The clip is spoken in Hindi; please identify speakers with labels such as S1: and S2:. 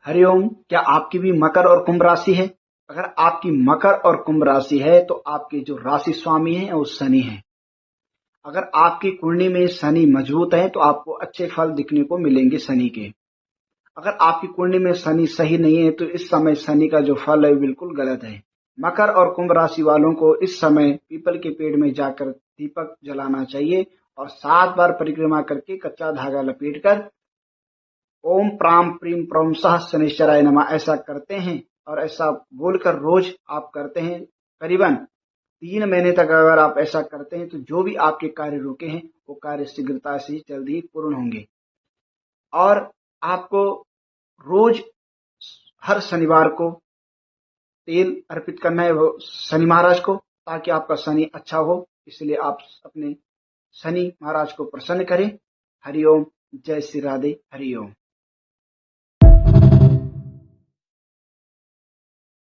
S1: हरिओम। क्या आपकी भी मकर और कुंभ राशि है? अगर आपकी मकर और कुंभ राशि है तो आपके जो राशि स्वामी है वो शनि है। अगर आपकी कुंडली में शनि मजबूत है तो आपको अच्छे फल दिखने को मिलेंगे शनि के। अगर आपकी कुंडली में शनि सही नहीं है तो इस समय शनि का जो फल है बिल्कुल गलत है। मकर और कुंभ राशि वालों को इस समय पीपल के पेड़ में जाकर दीपक जलाना चाहिए और 7 बार परिक्रमा करके कच्चा धागा लपेटकर ओम प्राम प्रीम प्रम सह शनिश्चराय नमः ऐसा करते हैं और ऐसा बोलकर रोज आप करते हैं करीबन 3 महीने तक। अगर आप ऐसा करते हैं तो जो भी आपके कार्य रुके हैं वो कार्य शीघ्रता से जल्द ही पूर्ण होंगे। और आपको रोज हर शनिवार को तेल अर्पित करना है वो शनि महाराज को, ताकि आपका शनि अच्छा हो। इसलिए आप अपने शनि महाराज को प्रसन्न करें। हरिओम। जय श्री राधे। हरिओम।